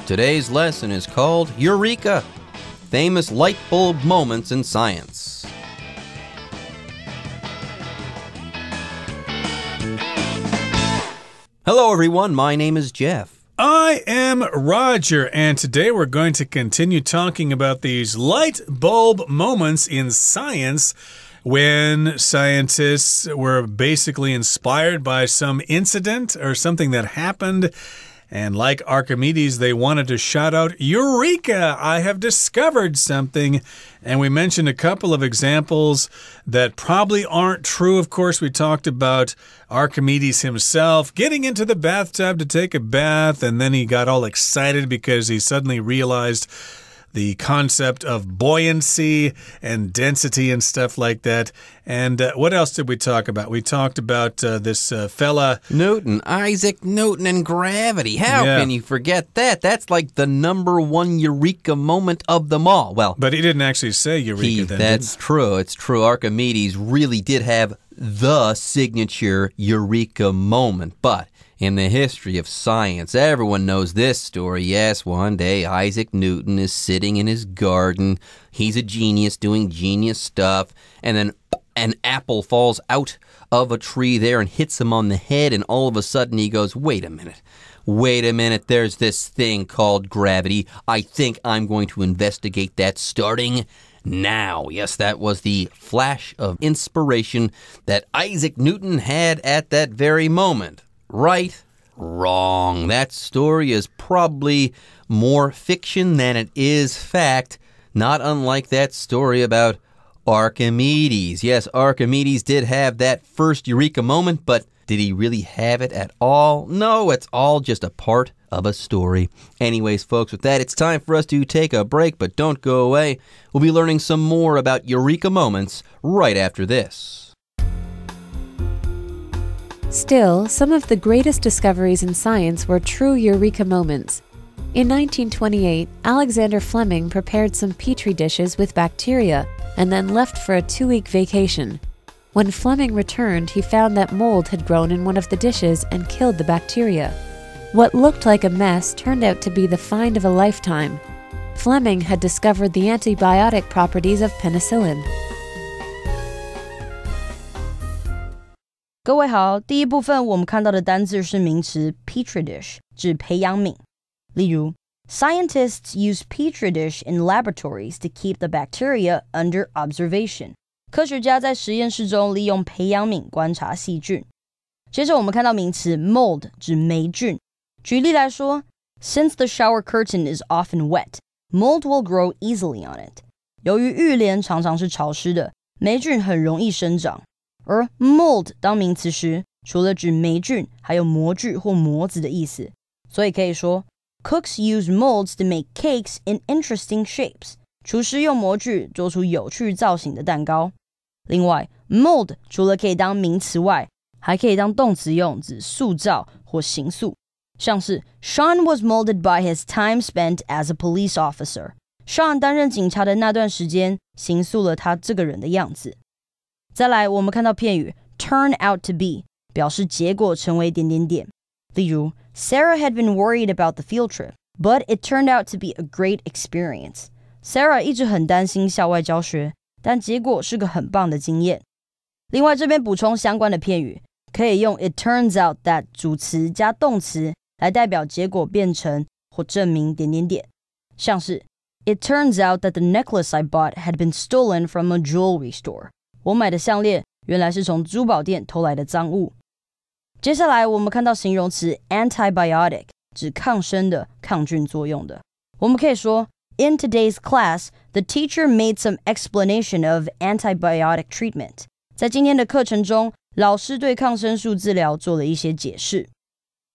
Today's lesson is called Eureka, Famous Light Bulb Moments in Science. Hello everyone, my name is Jeff. I am Roger, and today we're going to continue talking about these light bulb moments in science when scientists were basically inspired by some incident or something that happened. And like Archimedes, they wanted to shout out, Eureka! I have discovered something. And we mentioned a couple of examples that probably aren't true. Of course, we talked about Archimedes himself getting into the bathtub to take a bath, and then he got all excited because he suddenly realized the concept of buoyancy and density and stuff like that. And what else did we talk about? We talked about this fella... Isaac Newton and gravity. How can you forget that? That's like the number one eureka moment of them all. Well, but he didn't actually say eureka then. That's true. It's true. Archimedes really did have the signature eureka moment. But in the history of science, everyone knows this story. Yes, one day Isaac Newton is sitting in his garden. He's a genius doing genius stuff. And then an apple falls out of a tree there and hits him on the head. And all of a sudden he goes, wait a minute, there's this thing called gravity. I think I'm going to investigate that starting now. Yes, that was the flash of inspiration that Isaac Newton had at that very moment. Right? Wrong. That story is probably more fiction than it is fact, not unlike that story about Archimedes. Yes, Archimedes did have that first eureka moment, but did he really have it at all? No, it's all just a part of a story. Anyways, folks, with that, it's time for us to take a break, but don't go away. We'll be learning some more about eureka moments right after this. Still, some of the greatest discoveries in science were true eureka moments. In 1928, Alexander Fleming prepared some petri dishes with bacteria and then left for a 2-week vacation. When Fleming returned, he found that mold had grown in one of the dishes and killed the bacteria. What looked like a mess turned out to be the find of a lifetime. Fleming had discovered the antibiotic properties of penicillin. 各位好，第一部分我们看到的单字是名词 petri dish， 指培养皿。例如 Scientists use petri dish in laboratories to keep the bacteria under observation. 科学家在实验室中利用培养皿观察细菌。接着我们看到名词 mold， 指霉菌。举例来说 Since the shower curtain is often wet, mold will grow easily on it. 由于浴帘常常是潮湿的，霉菌很容易生长。而 mold 当名词时，除了指霉菌，还有模具或模子的意思。所以可以说 Cooks use molds to make cakes in interesting shapes. 厨师用模具做出有趣造型的蛋糕。另外 mold 除了可以当名词外，还可以当动词用，指塑造或形塑。像是 Sean was molded by his time spent as a police officer. Sean 担任警察的那段时间，形塑了他这个人的样子。再来，我们看到片语 turn out to be， 表示结果成为点点点。例如 Sarah had been worried about the field trip, but it turned out to be a great experience. Sarah 一直很担心校外教学，但结果是个很棒的经验。另外，这边补充相关的片语，可以用 it turns out that 主词加动词来代表结果变成或证明点点点。像是 It turns out that the necklace I bought had been stolen from a jewelry store. 我买的项链原来是从珠宝店偷来的赃物。接下来我们看到形容词 antibiotic， 指抗生的、抗菌作用的。我们可以说 In today's class, the teacher made some explanation of antibiotic treatment. 在今天的课程中，老师对抗生素治疗做了一些解释。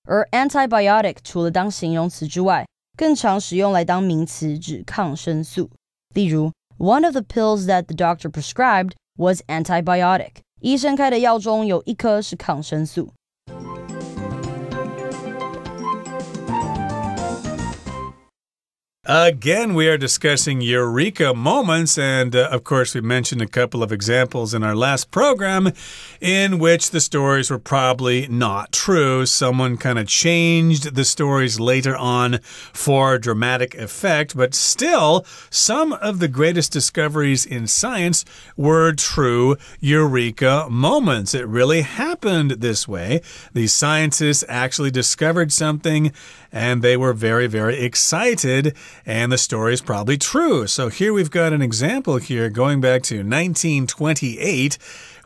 而 antibiotic 除了当形容词之外，更常使用来当名词，指抗生素。例如 One of the pills that the doctor prescribed was antibiotic. 医生开的药中有一颗是抗生素。Again, we are discussing eureka moments, and of course, we mentioned a couple of examples in our last program in which the stories were probably not true. Someone kind of changed the stories later on for dramatic effect, but still, some of the greatest discoveries in science were true eureka moments. It really happened this way. The scientists actually discovered something, and they were very, very excited. And the story is probably true. So here we've got an example here going back to 1928.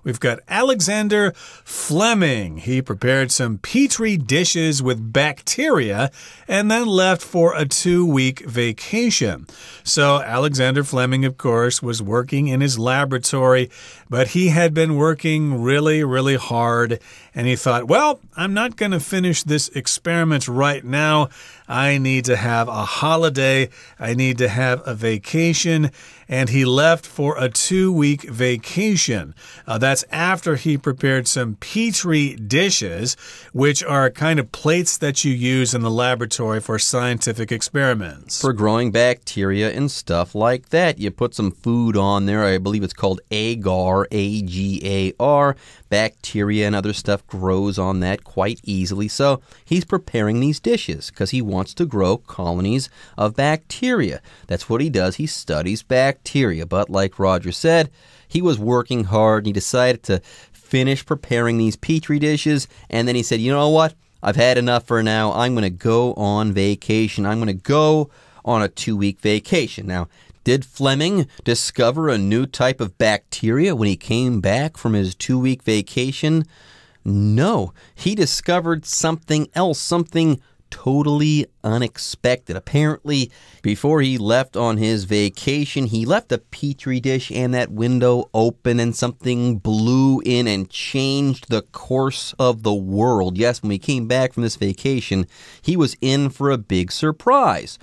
We've got Alexander Fleming. He prepared some petri dishes with bacteria and then left for a 2-week vacation. So Alexander Fleming, of course, was working in his laboratory, but he had been working really, really hard. And he thought, well, I'm not going to finish this experiment right now. I need to have a holiday. I need to have a vacation. And he left for a 2-week vacation. That's after he prepared some petri dishes, which are kind of plates that you use in the laboratory for scientific experiments. For growing bacteria and stuff like that. You put some food on there. I believe it's called agar, A-G-A-R. Bacteria and other stuff grows on that quite easily. So he's preparing these dishes because he wants to grow colonies of bacteria. That's what he does. He studies bacteria. But like Roger said, he was working hard and he decided to finish preparing these petri dishes. And then he said, you know what? I've had enough for now. I'm going to go on vacation. I'm going to go on a 2-week vacation. Now, did Fleming discover a new type of bacteria when he came back from his 2-week vacation? No, he discovered something else, something totally unexpected. Apparently, before he left on his vacation, he left a petri dish and that window open and something blew in and changed the course of the world. Yes, when he came back from this vacation, he was in for a big surprise.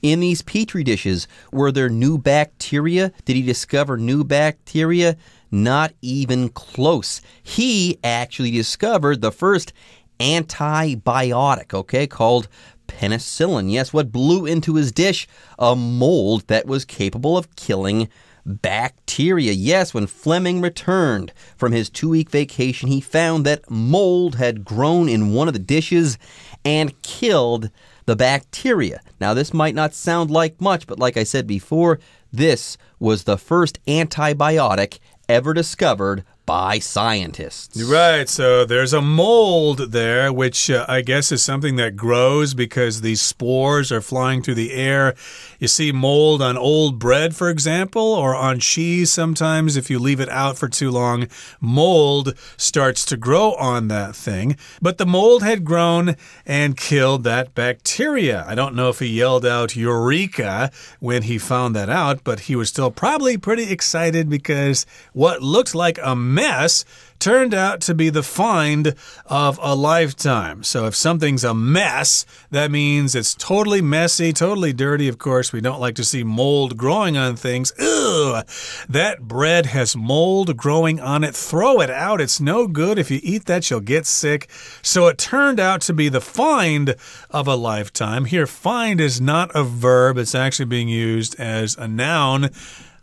In these petri dishes, were there new bacteria? Did he discover new bacteria? Not even close. He actually discovered the first antibiotic, okay, called penicillin. Yes, what blew into his dish? A mold that was capable of killing bacteria. Yes, when Fleming returned from his 2-week vacation, he found that mold had grown in one of the dishes and killed the bacteria. Now, this might not sound like much, but like I said before, this was the first antibiotic ever discovered by scientists. Right, so there's a mold there, which I guess is something that grows because these spores are flying through the air. You see mold on old bread, for example, or on cheese sometimes. If you leave it out for too long, mold starts to grow on that thing. But the mold had grown and killed that bacteria. I don't know if he yelled out Eureka when he found that out, but he was still probably pretty excited because what looked like a mess turned out to be the find of a lifetime. So if something's a mess, that means it's totally messy, totally dirty. Of course, we don't like to see mold growing on things. Ugh, that bread has mold growing on it. Throw it out. It's no good. If you eat that, you'll get sick. So it turned out to be the find of a lifetime. Here, find is not a verb. It's actually being used as a noun.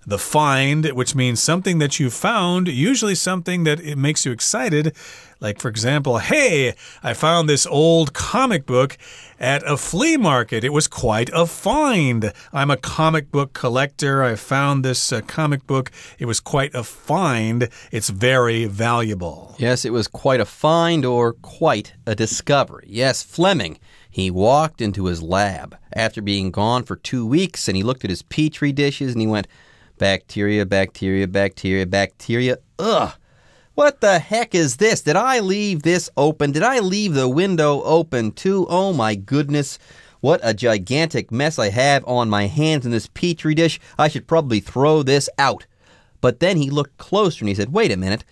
The find, which means something that you found, usually something that it makes you excited. Like, for example, hey, I found this old comic book at a flea market. It was quite a find. I'm a comic book collector. I found this comic book. It was quite a find. It's very valuable. Yes, it was quite a find or quite a discovery. Yes, Fleming. He walked into his lab after being gone for 2 weeks, and he looked at his petri dishes, and he went, bacteria, bacteria, bacteria, bacteria. Ugh. What the heck is this? Did I leave this open? Did I leave the window open too? Oh my goodness. What a gigantic mess I have on my hands in this petri dish. I should probably throw this out. But then he looked closer and he said, wait a minute.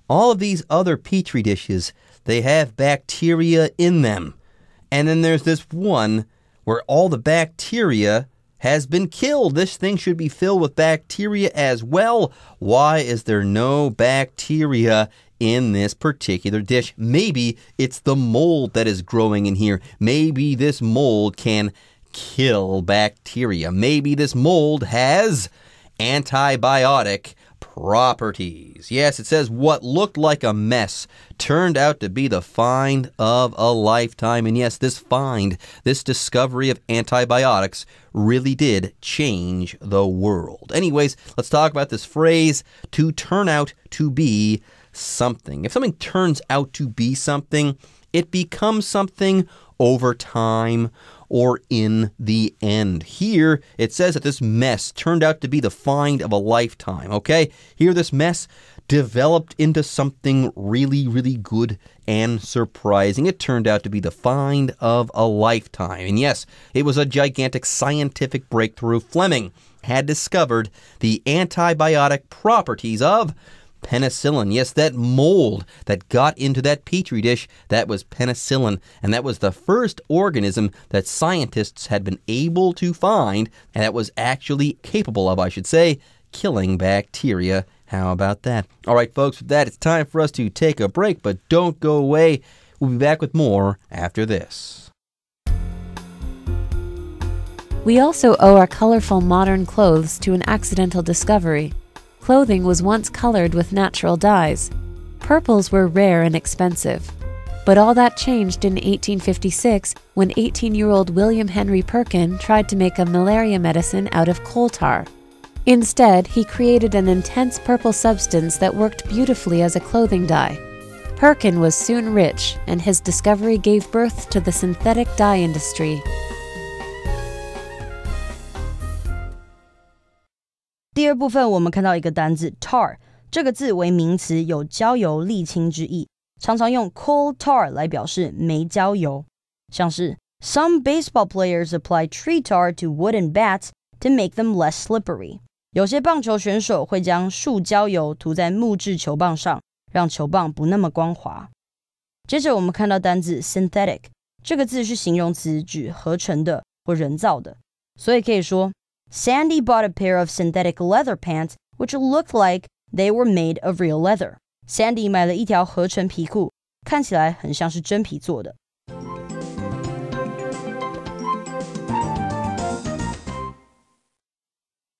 All of these other petri dishes, they have bacteria in them. And then there's this one where all the bacteria has been killed. This thing should be filled with bacteria as well. Why is there no bacteria in this particular dish? Maybe it's the mold that is growing in here. Maybe this mold can kill bacteria. Maybe this mold has antibiotic properties. Yes, it says what looked like a mess turned out to be the find of a lifetime. And yes, this find, this discovery of antibiotics really did change the world. Anyways, let's talk about this phrase, to turn out to be something. If something turns out to be something, it becomes something over time or in the end. Here, it says that this mess turned out to be the find of a lifetime, okay? Here, this mess developed into something really, really good and surprising. It turned out to be the find of a lifetime. And yes, it was a gigantic scientific breakthrough. Fleming had discovered the antibiotic properties of penicillin. Yes, that mold that got into that petri dish, that was penicillin. And that was the first organism that scientists had been able to find, and that was actually capable of, I should say, killing bacteria. How about that? All right, folks, with that, it's time for us to take a break, but don't go away. We'll be back with more after this. We also owe our colorful modern clothes to an accidental discovery. Clothing was once colored with natural dyes. Purples were rare and expensive. But all that changed in 1856 when 18-year-old William Henry Perkin tried to make a malaria medicine out of coal tar. Instead, he created an intense purple substance that worked beautifully as a clothing dye. Perkin was soon rich, and his discovery gave birth to the synthetic dye industry. 第二部分我们看到一个单字 tar， 这个字为名词，有焦油沥青之意，常常用 coal tar 来表示煤焦油，像是 Some baseball players apply tree tar to wooden bats to make them less slippery. 有些棒球选手会将树焦油涂在木质球棒上，让球棒不那么光滑。接着我们看到单字 synthetic， 这个字是形容词，指合成的或人造的，所以可以说Sandy bought a pair of synthetic leather pants, which looked like they were made of real leather. Sandy 买了一条合成皮裤，看起来很像是真皮做的。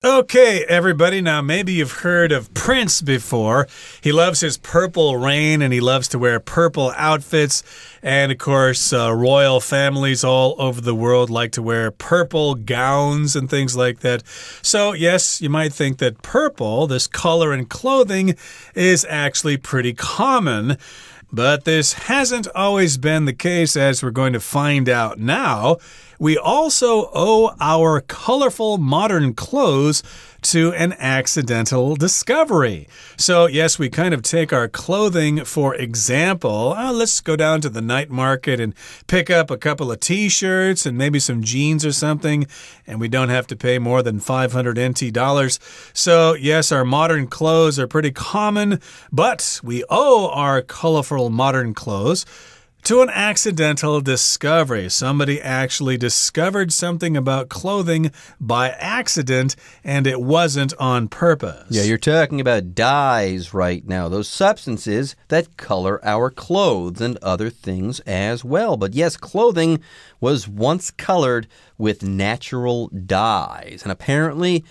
Okay, everybody, now maybe you've heard of Prince before. He loves his purple rain and he loves to wear purple outfits. And of course, royal families all over the world like to wear purple gowns and things like that. So, yes, you might think that purple, this color in clothing, is actually pretty common. But this hasn't always been the case, as we're going to find out now. We also owe our colorful modern clothes to an accidental discovery. So, yes, we kind of take our clothing, for example. Let's go down to the night market and pick up a couple of t-shirts and maybe some jeans or something, and we don't have to pay more than 500 NT dollars. So, yes, our modern clothes are pretty common, but we owe our colorful modern clothes to an accidental discovery. Somebody actually discovered something about clothing by accident, and it wasn't on purpose. Yeah, you're talking about dyes right now, those substances that color our clothes and other things as well. But yes, clothing was once colored with natural dyes, and apparently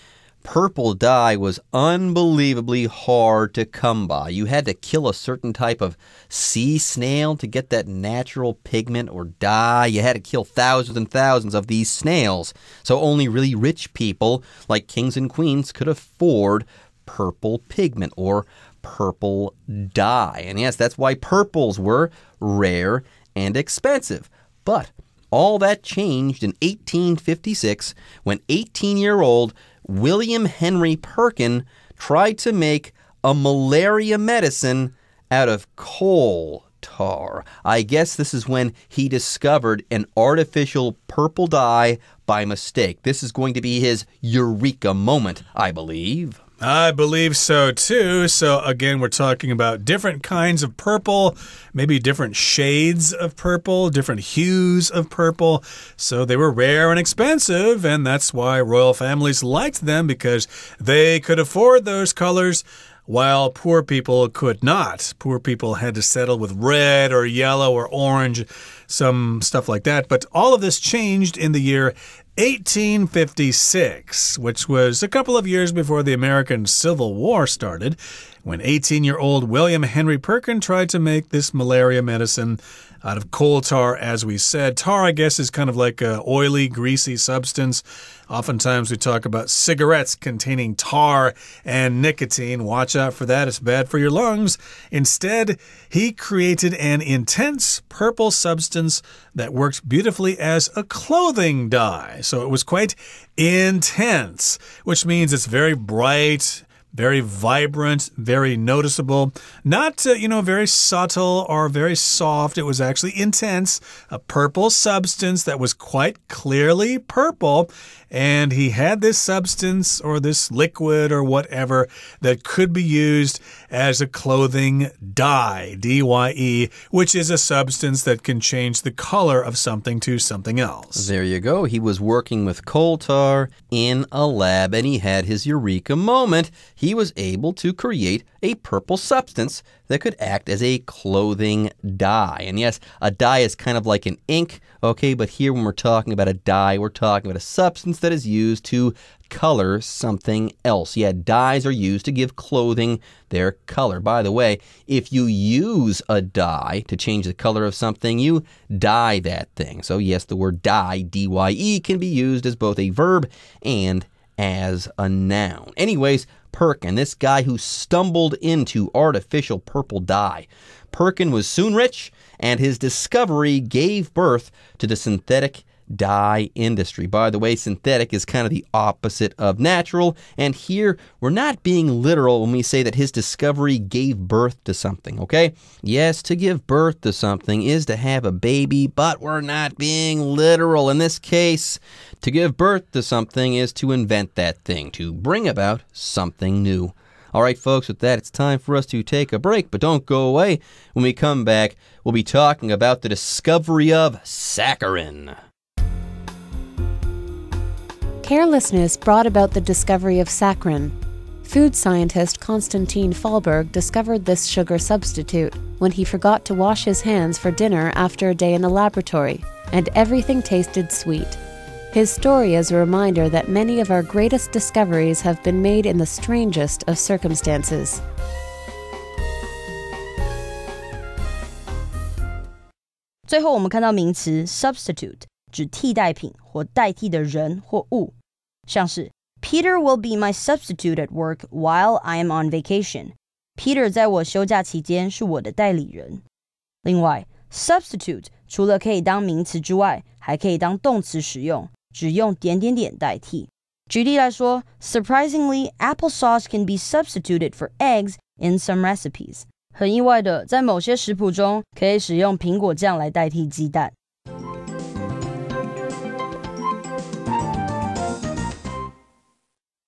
purple dye was unbelievably hard to come by. You had to kill a certain type of sea snail to get that natural pigment or dye. You had to kill thousands and thousands of these snails. So only really rich people, like kings and queens, could afford purple pigment or purple dye. And yes, that's why purples were rare and expensive. But all that changed in 1856 when 18-year-old William Henry Perkin tried to make a malaria medicine out of coal tar. I guess this is when he discovered an artificial purple dye by mistake. This is going to be his eureka moment, I believe. I believe so, too. So, again, we're talking about different kinds of purple, maybe different shades of purple, different hues of purple. So they were rare and expensive, and that's why royal families liked them, because they could afford those colors, while poor people could not. Poor people had to settle with red or yellow or orange, some stuff like that. But all of this changed in the year 1856, which was a couple of years before the American Civil War started, when 18-year-old William Henry Perkin tried to make this malaria medicine out of coal tar, as we said. Tar, I guess, is kind of like an oily, greasy substance. Oftentimes we talk about cigarettes containing tar and nicotine. Watch out for that. It's bad for your lungs. Instead, he created an intense purple substance that works beautifully as a clothing dye. So it was quite intense, which means it's very bright, very vibrant, very noticeable. Not, very subtle or very soft. It was actually intense. A purple substance that was quite clearly purple. And he had this substance or this liquid or whatever that could be used as a clothing dye, D-Y-E, which is a substance that can change the color of something to something else. There you go. He was working with coal tar in a lab, and he had his eureka moment. He was able to create a purple substance that could act as a clothing dye. And yes, a dye is kind of like an ink, okay? But here when we're talking about a dye, we're talking about a substance that is used to color something else. Yeah, dyes are used to give clothing their color. By the way, if you use a dye to change the color of something, you dye that thing. So yes, the word dye, D-Y-E, can be used as both a verb and as a noun. Anyways, Perkin, this guy who stumbled into artificial purple dye. Perkin was soon rich, and his discovery gave birth to the synthetic dye industry. By the way, synthetic is kind of the opposite of natural, and here we're not being literal when we say that his discovery gave birth to something, okay? Yes, to give birth to something is to have a baby, but we're not being literal. In this case, to give birth to something is to invent that thing, to bring about something new. All right, folks, with that, it's time for us to take a break, but don't go away. When we come back, we'll be talking about the discovery of saccharin. Carelessness brought about the discovery of saccharin. Food scientist Konstantin Fallberg discovered this sugar substitute when he forgot to wash his hands for dinner after a day in the laboratory, and everything tasted sweet. His story is a reminder that many of our greatest discoveries have been made in the strangest of circumstances. 最后我们看到名词 substitute 指替代品或代替的人或物，像是 Peter will be my substitute at work while I am on vacation. Peter 在我休假期间是我的代理人。另外 substitute 除了可以当名词之外，还可以当动词使用，只用点点点代替。举例来说 Surprisingly, applesauce can be substituted for eggs in some recipes. 很意外的，在某些食谱中可以使用苹果酱来代替鸡蛋。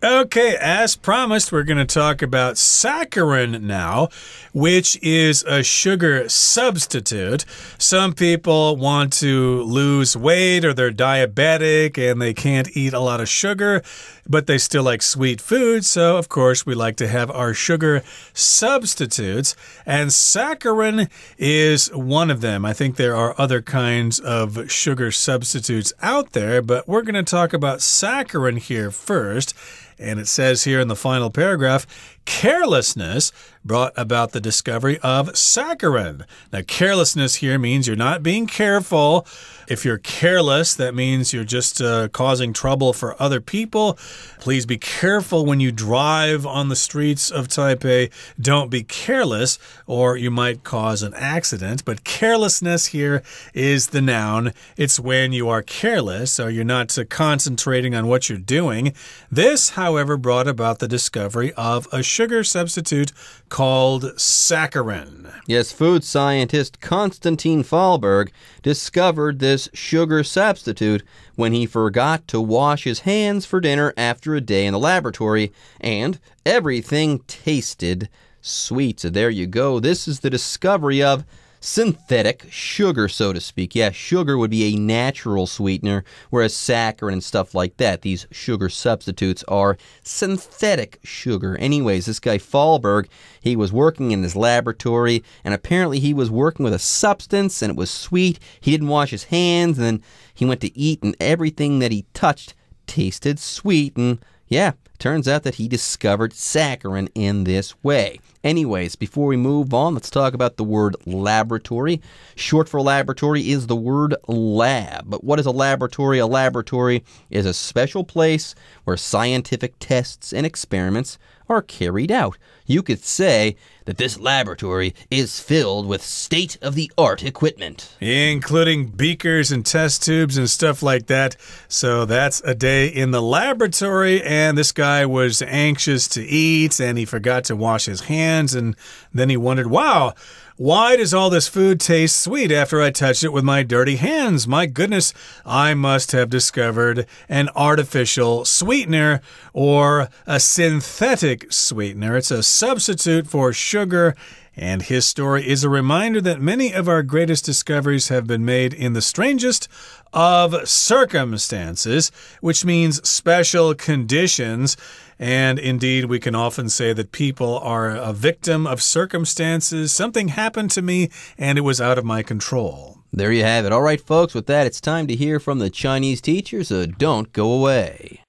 Okay, as promised, we're going to talk about saccharin now, which is a sugar substitute. Some people want to lose weight or they're diabetic and they can't eat a lot of sugar, but they still like sweet food. So, of course, we like to have our sugar substitutes, and saccharin is one of them. I think there are other kinds of sugar substitutes out there, but we're going to talk about saccharin here first. And it says here in the final paragraph, carelessness brought about the discovery of saccharin. Now, carelessness here means you're not being careful. If you're careless, that means you're just causing trouble for other people. Please be careful when you drive on the streets of Taipei. Don't be careless, or you might cause an accident. But carelessness here is the noun. It's when you are careless, or you're not concentrating on what you're doing. This, however, brought about the discovery of a sugar substitute called saccharin. Yes, food scientist Konstantin Fallberg discovered this sugar substitute when he forgot to wash his hands for dinner after a day in the laboratory, and everything tasted sweet. So there you go. This is the discovery of synthetic sugar, so to speak. Yeah, sugar would be a natural sweetener, whereas saccharin and stuff like that, these sugar substitutes are synthetic sugar. Anyways, this guy Fahlberg, he was working in his laboratory, and apparently he was working with a substance, and it was sweet. He didn't wash his hands, and then he went to eat, and everything that he touched tasted sweet, and yeah, turns out that he discovered saccharin in this way. Anyways, before we move on, let's talk about the word laboratory. Short for laboratory is the word lab. But what is a laboratory? A laboratory is a special place where scientific tests and experiments are carried out. You could say that this laboratory is filled with state-of-the-art equipment. Including beakers and test tubes and stuff like that. So that's a day in the laboratory, and this guy was anxious to eat, and he forgot to wash his hands, and then he wondered, wow, why does all this food taste sweet after I touched it with my dirty hands? My goodness, I must have discovered an artificial sweetener or a synthetic sweetener. It's a substitute for sugar. And his story is a reminder that many of our greatest discoveries have been made in the strangest of circumstances, which means special conditions. And indeed, we can often say that people are a victim of circumstances. Something happened to me, and it was out of my control. There you have it. All right, folks, with that, it's time to hear from the Chinese teacher, so don't go away.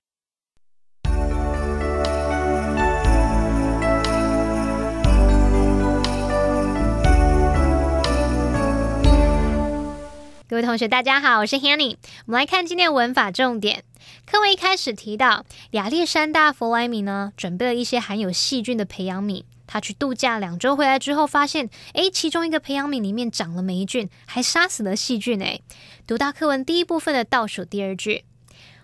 各位同学大家好，我是 Hanny。 我们来看今天的文法重点。课文一开始提到亚历山大·弗莱明呢，准备了一些含有细菌的培养皿。他去度假2周回来之后，发现其中一个培养皿里面长了霉菌，还杀死了细菌。读到课文第一部分的倒数第二句，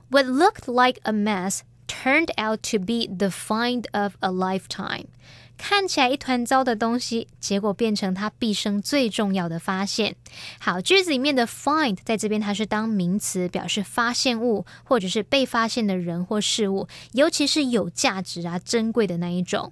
What looked like a mess turned out to be the find of a lifetime。看起来一团糟的东西，结果变成他毕生最重要的发现。好，句子里面的 find 在这边它是当名词，表示发现物或者是被发现的人或事物，尤其是有价值珍贵的那一种。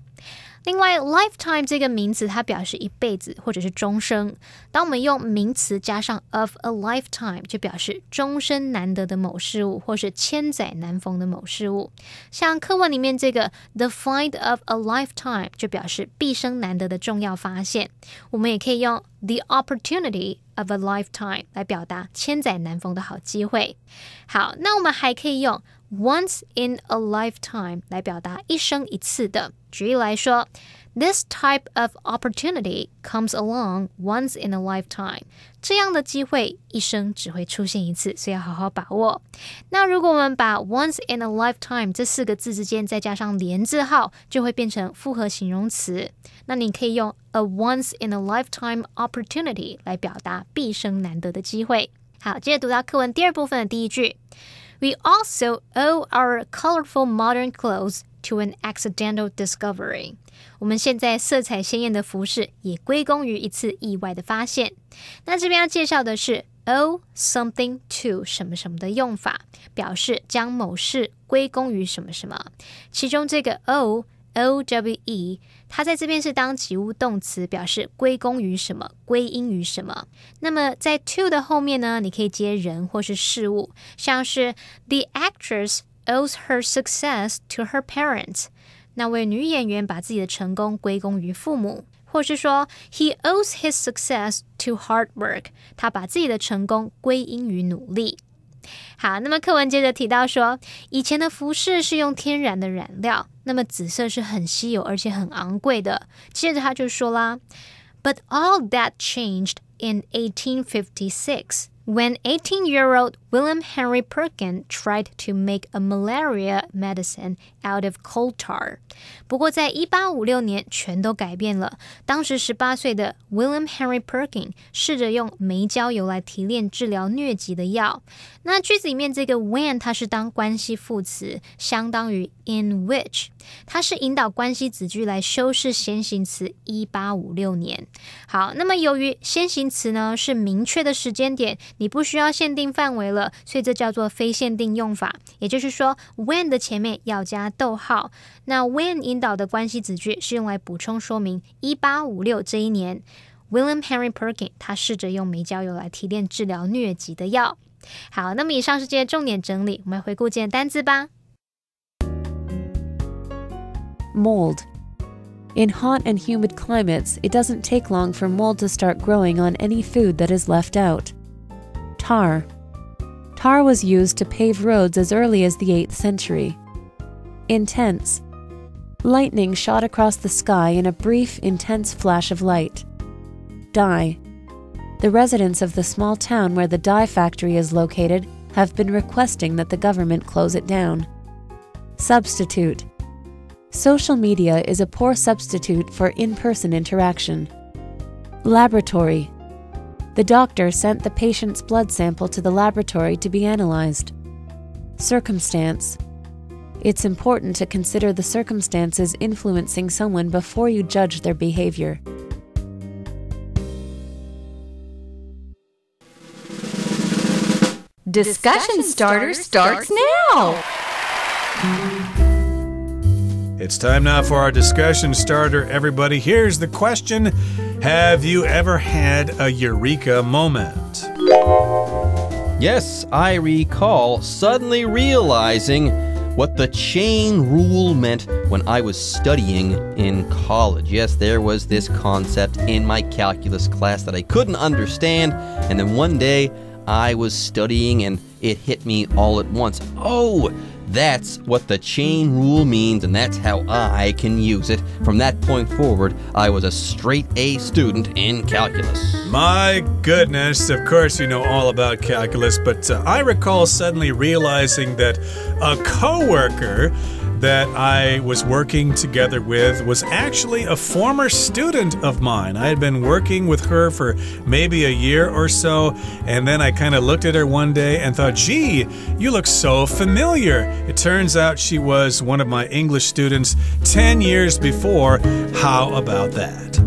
另外 lifetime 这个名词它表示一辈子或者是终生，当我们用名词加上 of a lifetime 就表示终身难得的某事物或是千载难逢的某事物。像课文里面这个 the find of a lifetime 就表示毕生难得的重要发现。我们也可以用 the opportunity of a lifetime 来表达千载难逢的好机会。好，那我们还可以用Once in a lifetime 来表达一生一次的。举例来说 This type of opportunity comes along once in a lifetime. 这样的机会一生只会出现一次，所以要好好把握。那如果我们把 once in a lifetime 这4个字之间再加上连字号，就会变成复合形容词。那你可以用 a once in a lifetime opportunity 来表达毕生难得的机会。好，接着读到课文第二部分的第一句。We also owe our colorful modern clothes to an accidental discovery. 我们现在色彩鲜艳的服饰也归功于一次意外的发现。那这边要介绍的是 owe something to 什么什么的用法，表示将某事归功于什么什么。其中这个 owe它在这边是当及物动词，表示归功于什么，归因于什么。那么在 to 的后面呢，你可以接人或是事物，像是 The actress owes her success to her parents。 那位女演员把自己的成功归功于父母。或是说 He owes his success to hard work。 他把自己的成功归因于努力。好，那么课文接着提到说，以前的服饰是用天然的染料，那么紫色是很稀有而且很昂贵的。接着他就说啦 But all that changed in 1856 when 18-year-old William Henry Perkin tried to make a malaria medicine out of coal tar。 不过在1856年全都改变了，当时18岁的 William Henry Perkin 试着用煤焦油来提炼治疗疟疾的药。那句子里面这个 when 它是当关系副词，相当于 in which， 它是引导关系子句来修饰先行词1856年。好，那么由于先行词呢是明确的时间点，你不需要限定范围了，所以这叫做非限定用法。也就是说 when 的前面要加逗号，那 when 引导的关系子句是用来补充说明1856这一年 William Henry Perkin 他试着用煤焦油来提炼治疗疟疾的药。好，那么以上是这些重点整理，我们来回顾今天的单字吧。Mold. In hot and humid climates, it doesn't take long for mold to start growing on any food that is left out. Tar. Tar was used to pave roads as early as the 8th century. Intense. Lightning shot across the sky in a brief, intense flash of light. Dye. The residents of the small town where the dye factory is located have been requesting that the government close it down. Substitute. Social media is a poor substitute for in-person interaction. Laboratory. The doctor sent the patient's blood sample to the laboratory to be analyzed. Circumstance. It's important to consider the circumstances influencing someone before you judge their behavior. Discussion Starter starts now! It's time now for our discussion starter, everybody. Here's the question. Have you ever had a eureka moment? Yes, I recall suddenly realizing what the chain rule meant when I was studying in college. Yes, there was this concept in my calculus class that I couldn't understand, and then one day I was studying and it hit me all at once. Oh, that's what the chain rule means, and that's how I can use it. From that point forward, I was a straight A student in calculus. My goodness, of course you know all about calculus, but I recall suddenly realizing that a coworker that I was working together with was actually a former student of mine. I had been working with her for maybe a year or so, and then I kind of looked at her one day and thought, gee, you look so familiar. It turns out she was one of my English students 10 years before. How about that?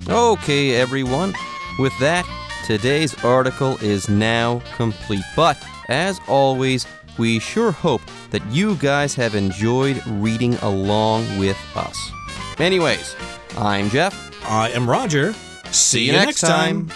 Okay, everyone. With that, today's article is now complete. But, as always, we sure hope that you guys have enjoyed reading along with us. Anyways, I'm Jeff. I am Roger. See you next time.